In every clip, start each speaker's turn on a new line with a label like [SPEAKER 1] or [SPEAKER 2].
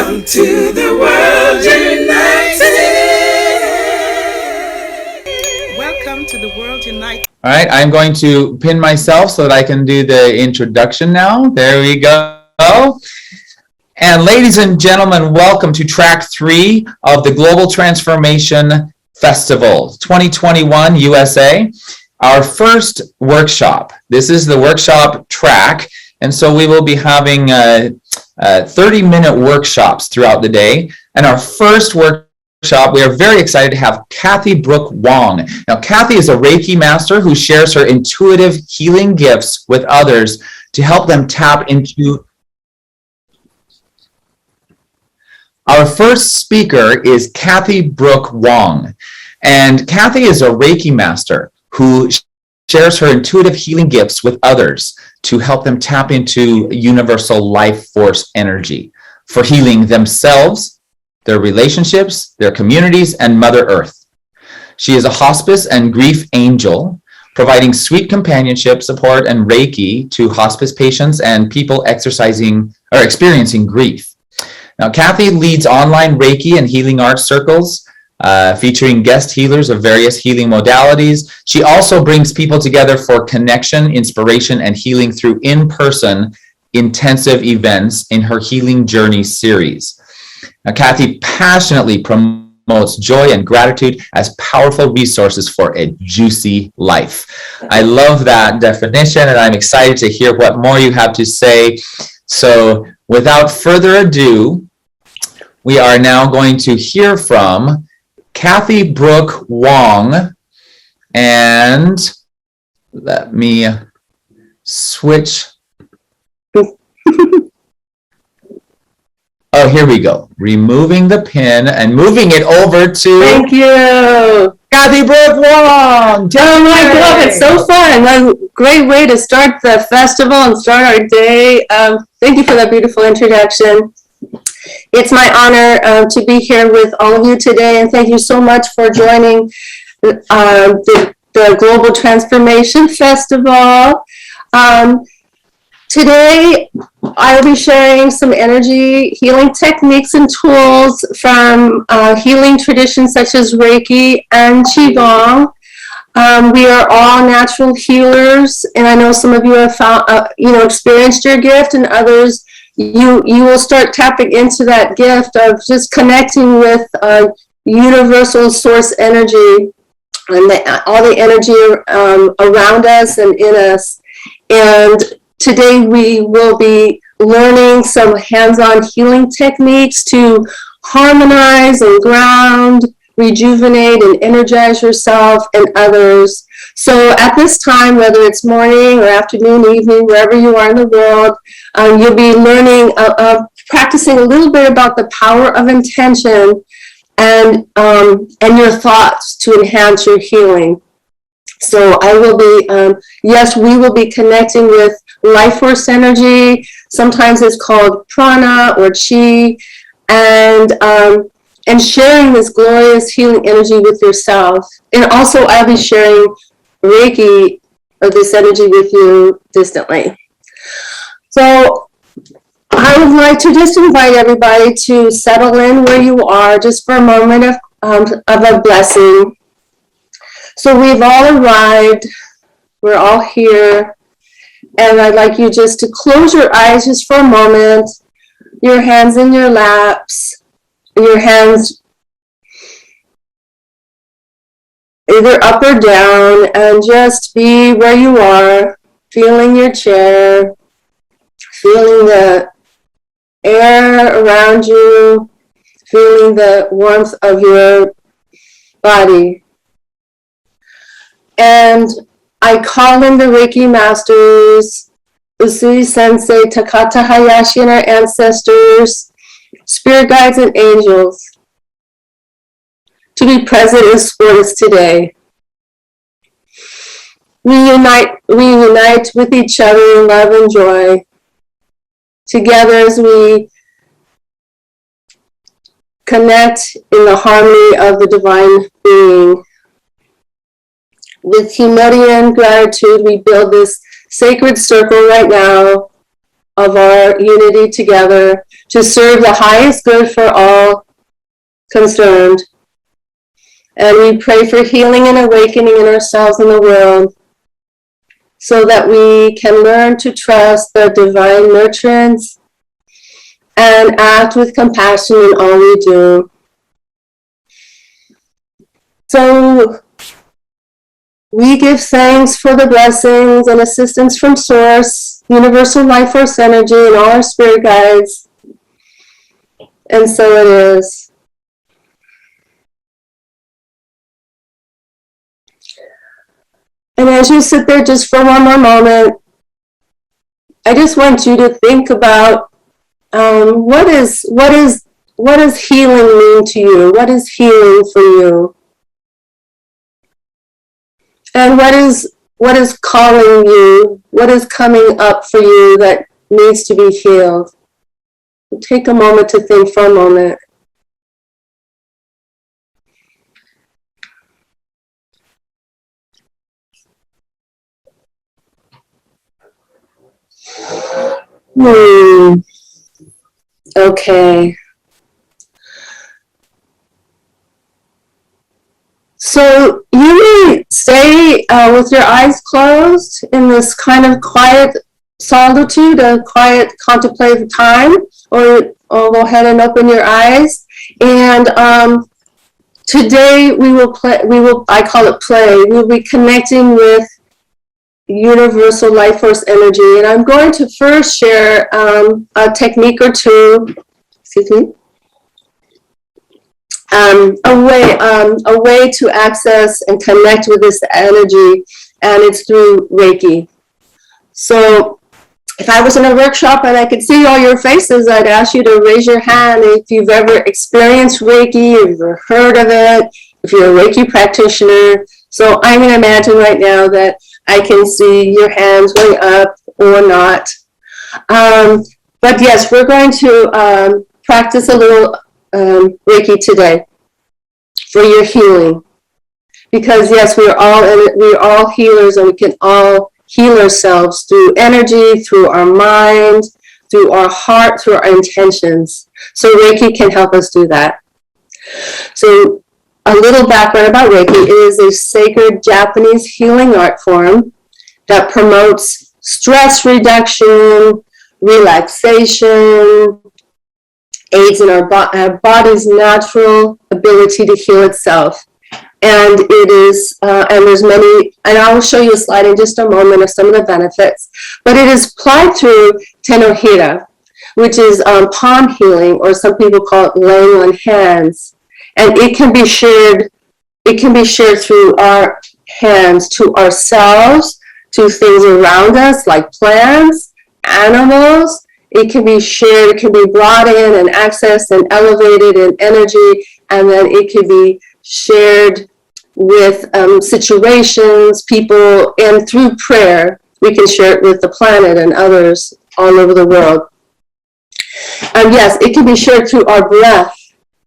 [SPEAKER 1] Welcome to the World United. Welcome to the World United.
[SPEAKER 2] All right, I'm going to pin myself so that I can do the introduction now. There we go. And ladies and gentlemen, welcome to track 3 of the Global Transformation Festival 2021 USA. Our first workshop. This is the workshop track. And so we will be having 30-minute workshops throughout the day. And our first workshop, we are very excited to have Brook Wong. Now, Kathy is a Reiki master who shares her intuitive healing gifts with others to help them tap into. Our first speaker is Brook Wong. And Kathy is a Reiki master who shares her intuitive healing gifts with others to help them tap into universal life force energy for healing themselves, their relationships, their communities, and Mother Earth. She is a hospice and grief angel, providing sweet companionship, support, and Reiki to hospice patients and people experiencing grief. Now, Kathy leads online Reiki and healing arts circles, featuring guest healers of various healing modalities. She also brings people together for connection, inspiration, and healing through in-person intensive events in her Healing Journey series. Now, Kathy passionately promotes joy and gratitude as powerful resources for a juicy life. I love that definition, and I'm excited to hear what more you have to say. So without further ado, we are now going to hear from Brook Wong, and let me switch. Oh, here we go. Removing the pin and moving it over to.
[SPEAKER 3] Thank you.
[SPEAKER 2] Brook Wong.
[SPEAKER 3] Oh my God, it's so fun. A great way to start the festival and start our day. Thank you for that beautiful introduction. It's my honor to be here with all of you today, and thank you so much for joining the Global Transformation Festival. Today, I'll be sharing some energy healing techniques and tools from healing traditions such as Reiki and Qigong. We are all natural healers, and I know some of you have experienced your gift, and others you will start tapping into that gift of just connecting with universal source energy and all the energy around us and in us. And today we will be learning some hands-on healing techniques to harmonize and ground, rejuvenate and energize yourself and others. So at this time, whether it's morning or afternoon, evening, wherever you are in the world, you'll be learning, practicing a little bit about the power of intention and your thoughts to enhance your healing. So I will be, we will be connecting with life force energy. Sometimes it's called prana or chi, and sharing this glorious healing energy with yourself. And also I'll be sharing Reiki or this energy with you distantly. So I would like to just invite everybody to settle in where you are just for a moment of a blessing. So we've all arrived, we're all here, and I'd like you just to close your eyes just for a moment, your hands in your laps, your hands either up or down, and just be where you are, feeling your chair, feeling the air around you, feeling the warmth of your body. And I call in the Reiki masters, Usui Sensei, Takata Hayashi, and our ancestors, spirit guides and angels, to be present and support us today. We unite with each other in love and joy, together as we connect in the harmony of the divine being. With humility and gratitude, we build this sacred circle right now of our unity together, to serve the highest good for all concerned. And we pray for healing and awakening in ourselves and the world, so that we can learn to trust the divine nurturance and act with compassion in all we do. So we give thanks for the blessings and assistance from Source, Universal Life Force Energy, and all our spirit guides. And so it is. And as you sit there just for one more moment, I just want you to think about what does healing mean to you? What is healing for you? And what is calling you? What is coming up for you that needs to be healed? Take a moment to think for a moment. Okay. So you may stay with your eyes closed in this kind of quiet solitude, a quiet contemplative time, or go ahead and open your eyes. And today we will play. I call it play. We'll be connecting with universal life force energy, and I'm going to first share a technique or two. Excuse me. A way to access and connect with this energy, and it's through Reiki. So if I was in a workshop and I could see all your faces, I'd ask you to raise your hand if you've ever experienced Reiki, if you've ever heard of it, if you're a Reiki practitioner. So I'm going to imagine right now that I can see your hands going up or not. But yes, we're going to practice a little Reiki today for your healing, because yes, we're all healers, and we can all heal ourselves through energy, through our mind, through our heart, through our intentions. So Reiki can help us do that. So a little background about Reiki: it is a sacred Japanese healing art form that promotes stress reduction, relaxation, aids in our body's natural ability to heal itself. And it is, and there's many, and I will show you a slide in just a moment of some of the benefits, but it is applied through tenohira, which is palm healing, or some people call it laying on hands. And it can be shared through our hands to ourselves, to things around us, like plants, animals. It can be shared, it can be brought in and accessed and elevated in energy, and then it can be shared with situations, people, and through prayer, we can share it with the planet and others all over the world. And yes, it can be shared through our breath,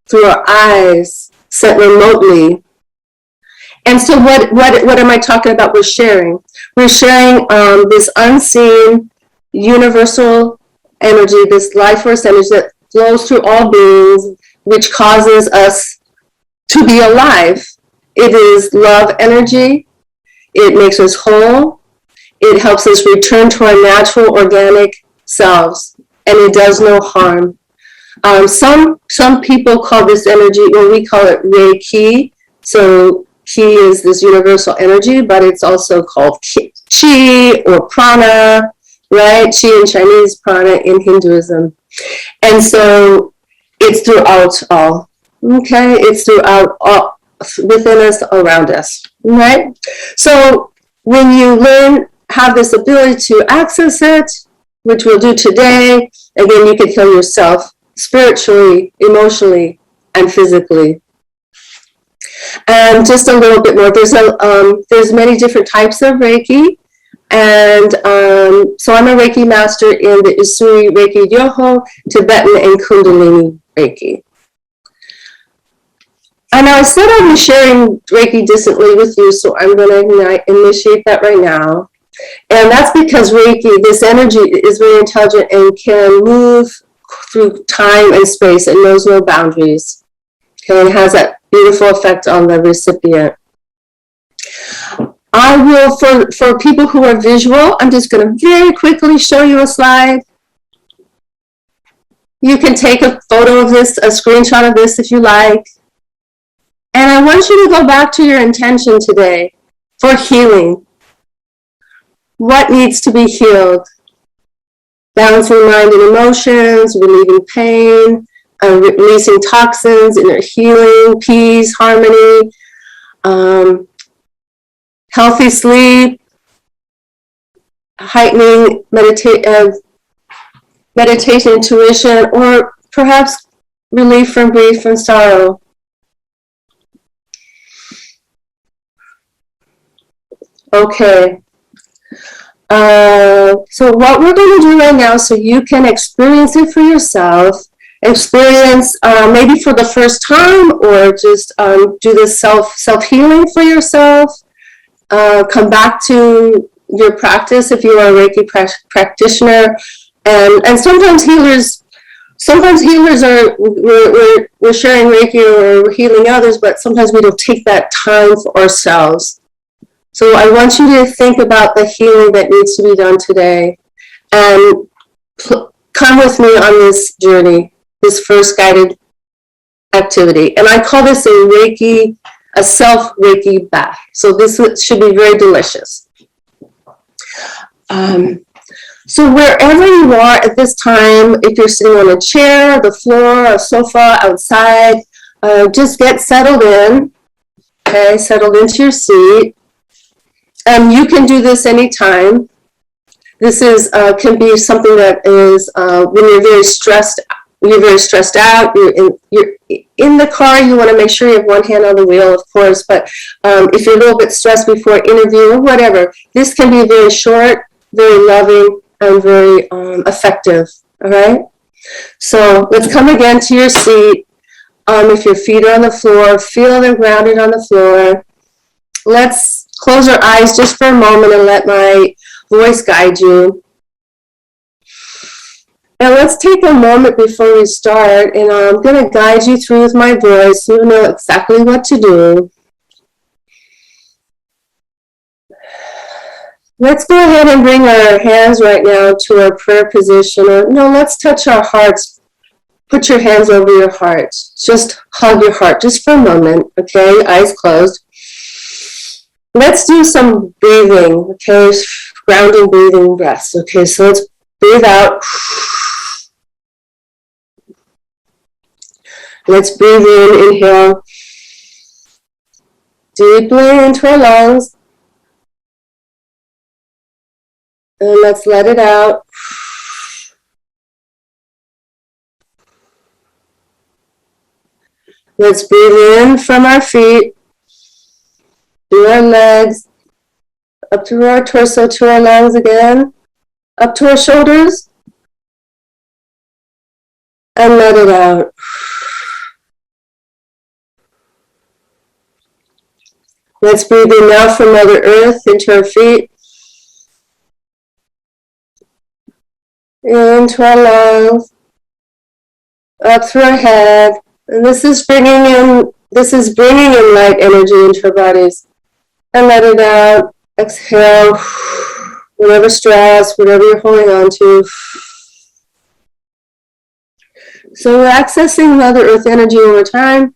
[SPEAKER 3] through our eyes, set remotely. And so what am I talking about with sharing? We're sharing this unseen universal energy, this life force energy that flows through all beings, which causes us to be alive. It is love energy. It makes us whole. It helps us return to our natural organic selves, and it does no harm. Some people call this energy, well, we call it Reiki. So Ki is this universal energy, but it's also called Chi or prana, right? Chi in Chinese, prana in Hinduism. And so it's throughout all, okay? It's throughout all, within us, around us, right? So when you have this ability to access it, which we'll do today, again, you can heal yourself spiritually, emotionally, and physically. And just a little bit more, there's many different types of Reiki. And so I'm a Reiki master in the Usui Reiki Ryoho, Tibetan, and Kundalini Reiki. And I said I was sharing Reiki distantly with you, so I'm going to initiate that right now. And that's because Reiki, this energy, is very intelligent and can move through time and space. It knows no boundaries. Okay, it has that beautiful effect on the recipient. I will, for people who are visual, I'm just going to very quickly show you a slide. You can take a photo of this, a screenshot of this if you like. And I want you to go back to your intention today for healing. What needs to be healed? Balancing mind and emotions, relieving pain, releasing toxins, inner healing, peace, harmony, healthy sleep, heightening meditation, intuition, or perhaps relief from grief and sorrow. Okay. So what we're going to do right now, so you can experience it for yourself, experience maybe for the first time, or just do this self-healing for yourself. Come back to your practice if you are a Reiki practitioner, and sometimes healers are we're sharing Reiki or we're healing others, but sometimes we don't take that time for ourselves. So I want you to think about the healing that needs to be done today, and come with me on this journey, this first guided activity. And I call this a self-Reiki bath. So this should be very delicious. So wherever you are at this time, if you're sitting on a chair, the floor, a sofa, outside, just get settled in, okay, settled into your seat. You can do this anytime. This is can be something that is when you're very stressed out, you're in the car, you want to make sure you have one hand on the wheel, of course, but if you're a little bit stressed before an interview or whatever, this can be very short, very loving, and very effective, all right? So let's come again to your seat. If your feet are on the floor, feel them grounded on the floor. Let's close our eyes just for a moment and let my voice guide you. Now let's take a moment before we start, and I'm going to guide you through with my voice so you know exactly what to do. Let's go ahead and bring our hands right now to our prayer position. Or no, let's touch our hearts. Put your hands over your heart. Just hug your heart just for a moment, okay? Eyes closed. Let's do some breathing, okay? Grounding breathing breaths. Okay, so let's breathe out. Let's breathe in, inhale deeply into our lungs. And let's let it out. Let's breathe in from our feet, through our legs, up through our torso to our lungs again, up to our shoulders, and let it out. Let's breathe in now from Mother Earth into our feet, into our lungs, up through our head, and this is bringing in light energy into our bodies. And let it out. Exhale. Whatever stress, whatever you're holding on to. So we're accessing Mother Earth energy over time.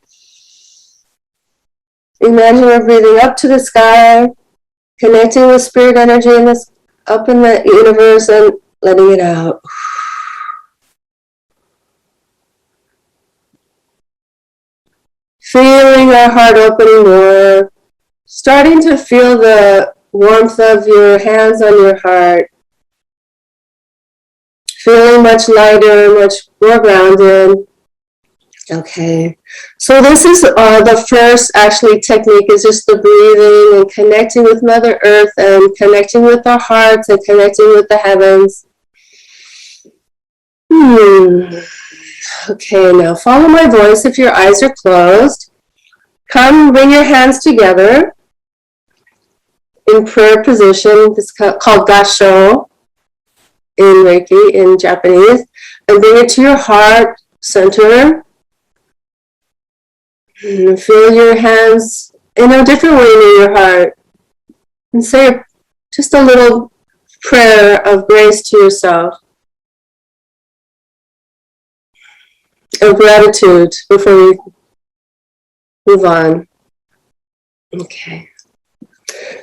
[SPEAKER 3] Imagine we're breathing up to the sky, connecting with spirit energy up in the universe, and letting it out. Feeling our heart opening more. Starting to feel the warmth of your hands on your heart. Feeling much lighter, much more grounded. Okay, so this is the first actually technique, is just the breathing and connecting with Mother Earth and connecting with our hearts and connecting with the heavens. Okay, now follow my voice if your eyes are closed. Come, bring your hands together in prayer position. It's called Gasho in Reiki, in Japanese. and bring it to your heart center. And feel your hands in a different way near your heart. And say just a little prayer of grace to yourself, of gratitude before we move on. Okay.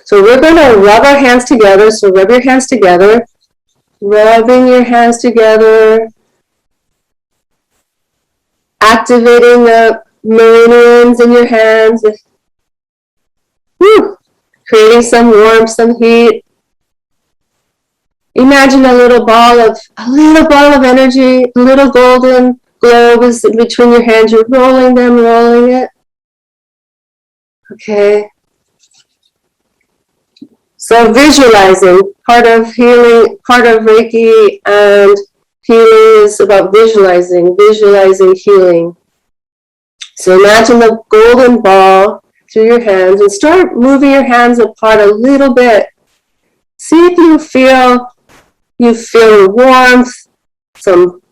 [SPEAKER 3] So we're going to rub our hands together. So rub your hands together. Rubbing your hands together. Activating the meridians in your hands. Woo! Creating some warmth, some heat. Imagine a little ball of energy, a little golden globe is between your hands. You're rolling it. Okay. So visualizing, part of healing, part of Reiki and healing is about visualizing healing. So imagine the golden ball through your hands and start moving your hands apart a little bit. See if you feel warmth, some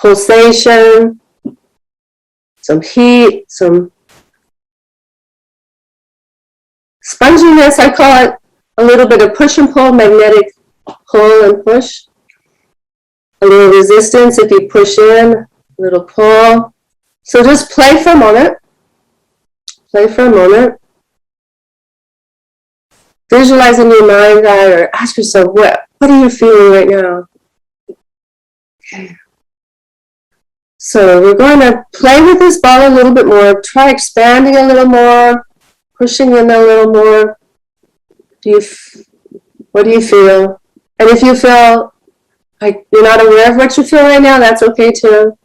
[SPEAKER 3] pulsation, some heat, some sponginess. I call it a little bit of push and pull, magnetic pull and push. A little resistance if you push in, a little pull. So just play for a moment. Visualize in your mind's eye or ask yourself, what are you feeling right now? Okay. So we're going to play with this ball a little bit more. Try expanding a little more, pushing in a little more. What do you feel? And if you feel like you're not aware of what you feel right now, that's okay too.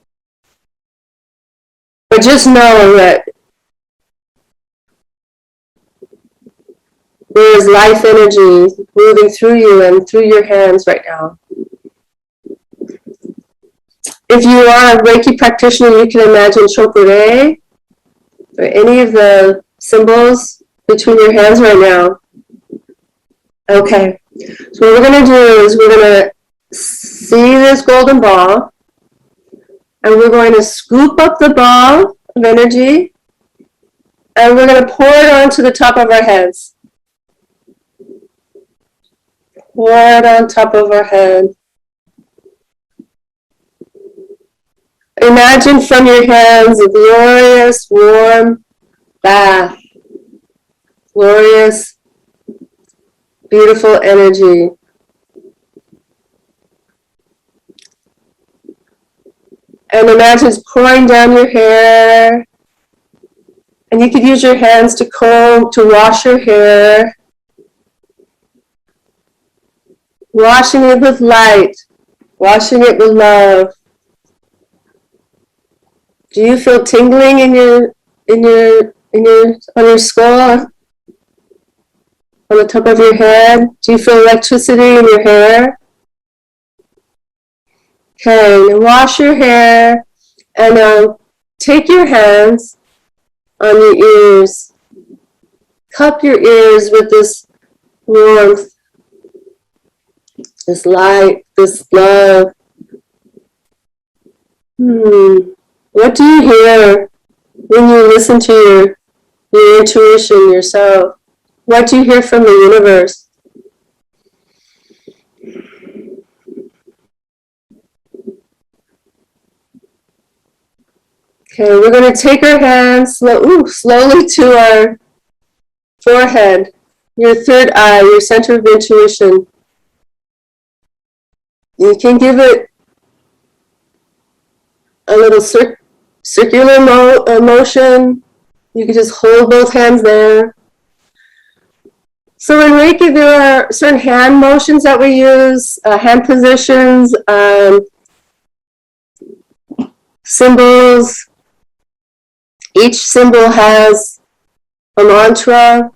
[SPEAKER 3] But just know that there is life energy moving through you and through your hands right now. If you are a Reiki practitioner, you can imagine chokure or any of the symbols between your hands right now. Okay, so what we're going to do is we're going to see this golden ball, and we're going to scoop up the ball of energy, and we're going to pour it onto the top of our heads. Pour it on top of our head. Imagine from your hands a glorious, warm bath. Glorious, beautiful energy. And imagine it's pouring down your hair. And you could use your hands to comb, to wash your hair. Washing it with light, washing it with love. Do you feel tingling on your skull, on the top of your head? Do you feel electricity in your hair? Okay, now wash your hair and take your hands on your ears. Cup your ears with this warmth, this light, this love. What do you hear when you listen to your intuition, yourself? What do you hear from the universe? Okay, we're going to take our hands slowly to our forehead, your third eye, your center of intuition. You can give it a little circular motion. You can just hold both hands there. So in Reiki, there are certain hand motions that we use, hand positions, symbols. Each symbol has a mantra.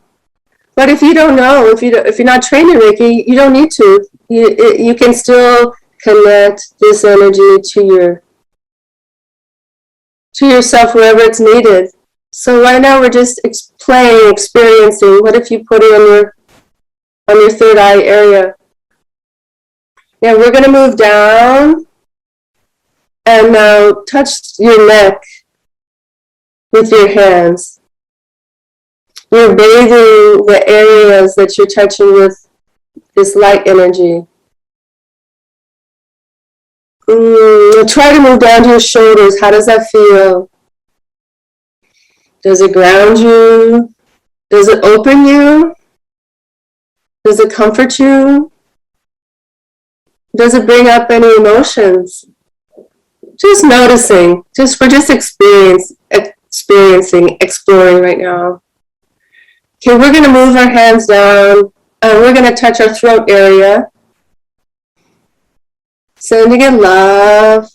[SPEAKER 3] But if you don't know, if you're not trained in Reiki, you don't need to. You can still connect this energy to yourself wherever it's needed. So right now we're just playing, experiencing. What if you put it on your third eye area? Now we're going to move down and now touch your neck with your hands. You're bathing the areas that you're touching with this light energy. Try to move down to your shoulders. How does that feel? Does it ground you? Does it open you? Does it comfort you? Does it bring up any emotions? Just noticing. We're just experiencing, exploring right now. Okay, we're going to move our hands down. We're going to touch our throat area. Sending in love.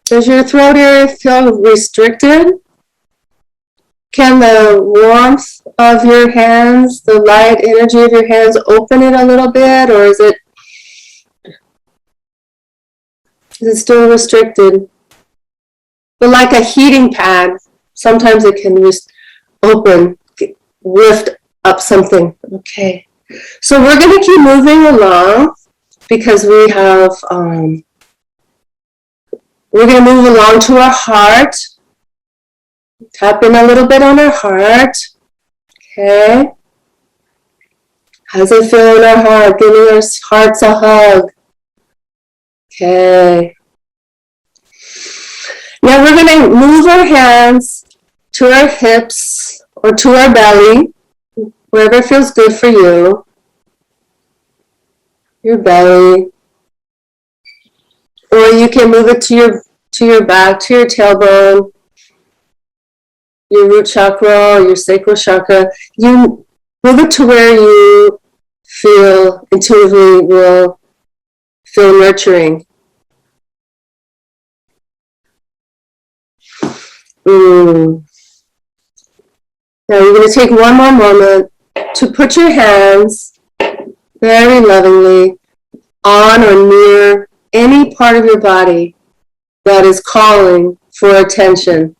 [SPEAKER 3] Does your throat area feel restricted? Can the warmth of your hands, the light energy of your hands, open it a little bit, or is it still restricted? But like a heating pad, sometimes it can just open, lift up something. Okay. So we're going to keep moving along because we have, we're going to move along to our heart. Tap in a little bit on our heart. Okay. How's it feel in our heart? Giving our hearts a hug. Okay. Now we're going to move our hands to our hips or to our belly, wherever feels good for you. Your belly. Or you can move it to your back, to your tailbone, your root chakra, or your sacral chakra. You move it to where you feel intuitively will feel nurturing. Now you're going to take one more moment to put your hands very lovingly on or near any part of your body that is calling for attention.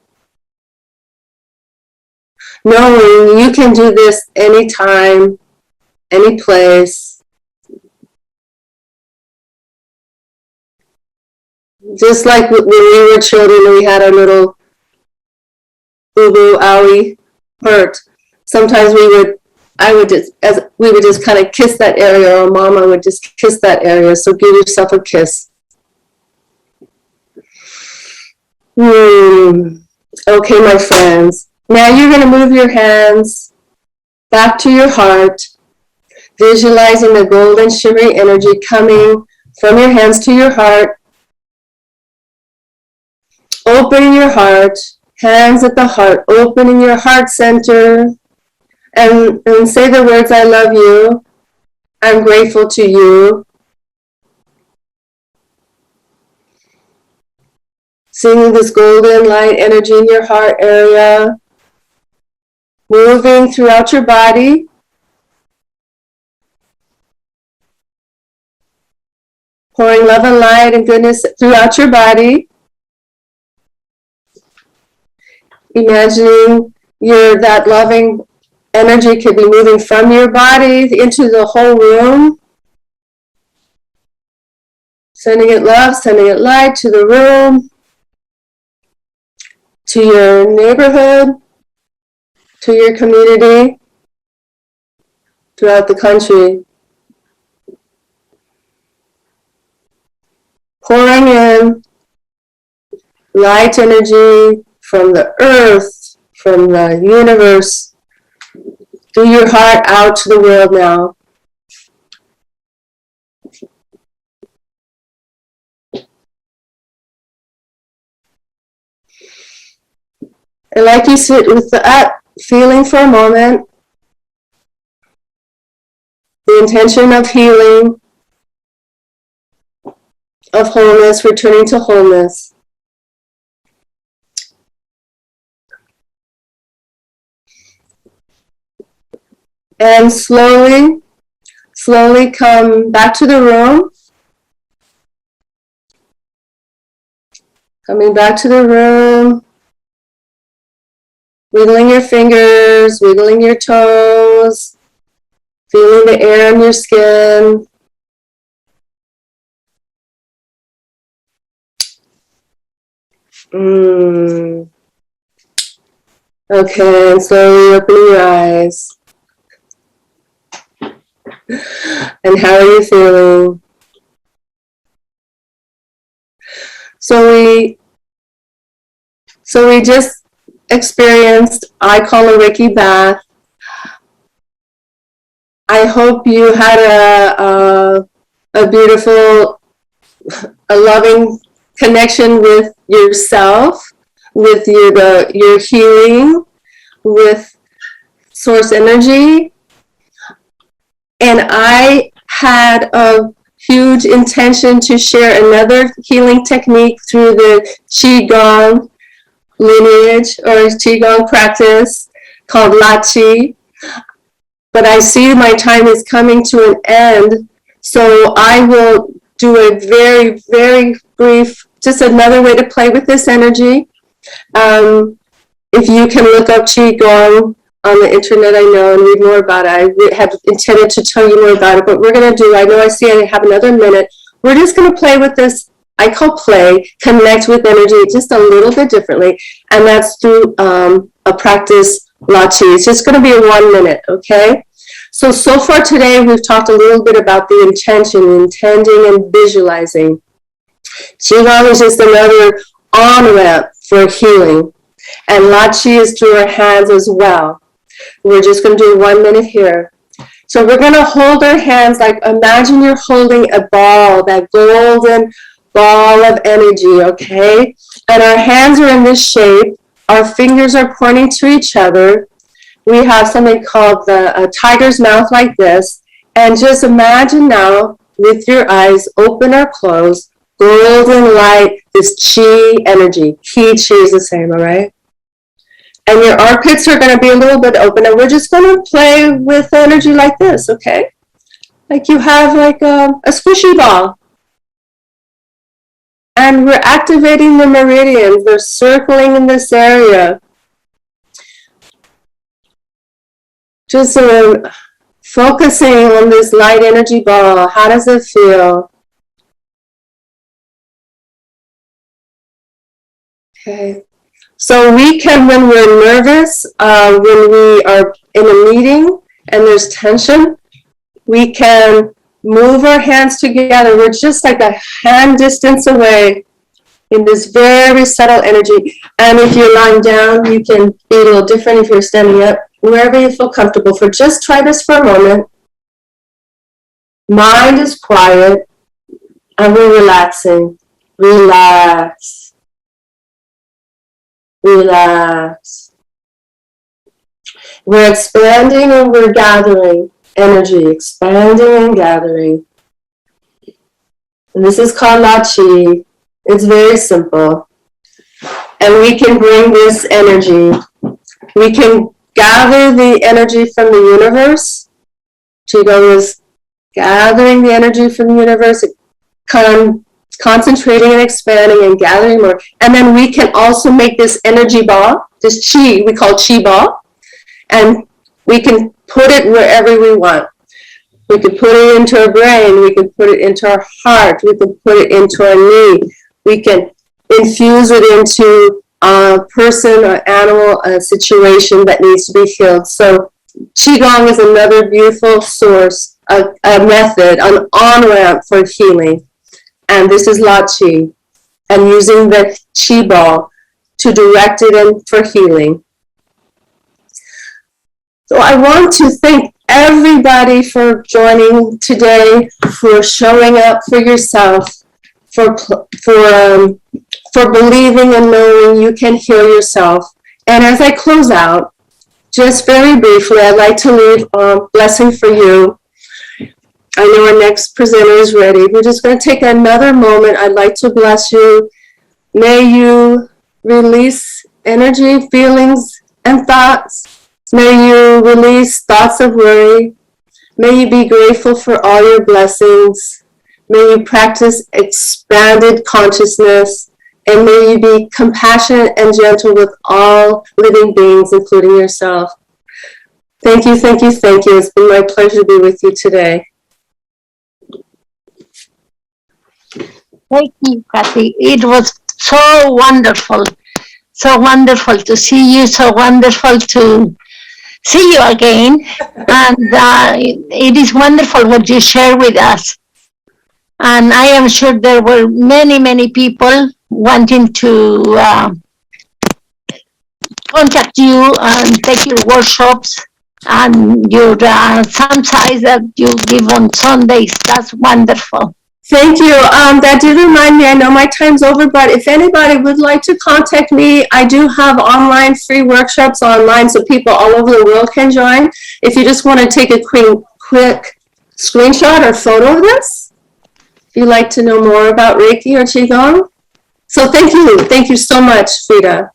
[SPEAKER 3] Knowing you can do this anytime, any place. Just like when we were children and we had our little boo-boo, owie, hurt. Sometimes we would just kind of kiss that area, or mama would just kiss that area. So give yourself a kiss. Okay, my friends. Now you're going to move your hands back to your heart, visualizing the golden shimmery energy coming from your hands to your heart. Opening your heart, hands at the heart, opening your heart center, and say the words, I love you, I'm grateful to you. Seeing this golden light energy in your heart area, moving throughout your body. Pouring love and light and goodness throughout your body. Imagining that loving energy could be moving from your body into the whole room. Sending it love, sending it light to the room, to your neighborhood, to your community, throughout the country. Pouring in light energy from the earth, from the universe, through your heart out to the world now. And like you sit with that feeling for a moment, the intention of healing, of wholeness, returning to wholeness. And slowly come back to the room. Coming back to the room. Wiggling your fingers, wiggling your toes. nose, feeling the air in your skin. Okay, and slowly open your eyes. And how are you feeling? So we just experienced, I call a Reiki bath. I hope you had a beautiful, a loving connection with yourself, with your healing, with source energy. And I had a huge intention to share another healing technique through the Qigong lineage or Qigong practice called Lachi. But I see my time is coming to an end, so I will do a very, very brief, just another way to play with this energy. If you can look up Qigong on the internet, I know, and read more about it. I have intended to tell you more about it, but we're going to do, I know I see I have another minute. We're just going to play with this, I call play, connect with energy just a little bit differently, and that's through a practice, Lachi. It's just going to be a 1 minute, okay? So far today, we've talked a little bit about the intention, intending and visualizing. Qigong is just another on-ramp for healing. And Lachi is through our hands as well. We're just going to do 1 minute here. So we're going to hold our hands like, imagine you're holding a ball, that golden ball of energy, okay? And our hands are in this shape. Our fingers are pointing to each other. We have something called the tiger's mouth like this. And just imagine now, with your eyes open or closed, golden light, this chi energy. Chi is the same, all right? And your armpits are going to be a little bit open. And we're just going to play with energy like this, okay? Like you have like a squishy ball. And we're activating the meridians. They're circling in this area. Just focusing on this light energy ball. How does it feel? Okay. So we can, when we're nervous, when we are in a meeting and there's tension, we can move our hands together. We're just like a hand distance away in this very subtle energy. And if you're lying down, you can be a little different if you're standing up, wherever you feel comfortable. Just try this for a moment. Mind is quiet, and we're relaxing. Relax. Relax. We're expanding and we're gathering energy, expanding and gathering. And this is called Lachi. It's very simple. And we can bring this energy. We can gather the energy from the universe. Qigong is gathering the energy from the universe, concentrating and expanding and gathering more. And then we can also make this energy ball, this chi, we call chi ball, and we can put it wherever we want. We could put it into our brain, we could put it into our heart, we could put it into our knee, we can infuse it into a person or animal, a situation that needs to be healed. So Qigong is another beautiful source, a method, an on-ramp for healing. And this is Lachi, and using the Qi ball to direct it in for healing. So I want to thank everybody for joining today, for showing up for yourself, for believing and knowing you can heal yourself. And as I close out, just very briefly, I'd like to leave a blessing for you. I know our next presenter is ready. We're just going to take another moment. I'd like to bless you. May you release energy, feelings, and thoughts. May you release thoughts of worry. May you be grateful for all your blessings. May you practice expanded consciousness. And may you be compassionate and gentle with all living beings, including yourself. Thank you, thank you, thank you. It's been my pleasure to be with you today.
[SPEAKER 4] Thank you, Kathy. It was so wonderful to see you, so wonderful to see you again. And it is wonderful what you share with us. And I am sure there were many, many people wanting to contact you and take your workshops and your some size that you give on Sundays. That's wonderful.
[SPEAKER 3] Thank you. That did remind me, I know my time's over, but if anybody would like to contact me, I do have online free workshops online so people all over the world can join. If you just want to take a quick screenshot or photo of this, if you'd like to know more about Reiki or Qigong. So thank you so much, Frida.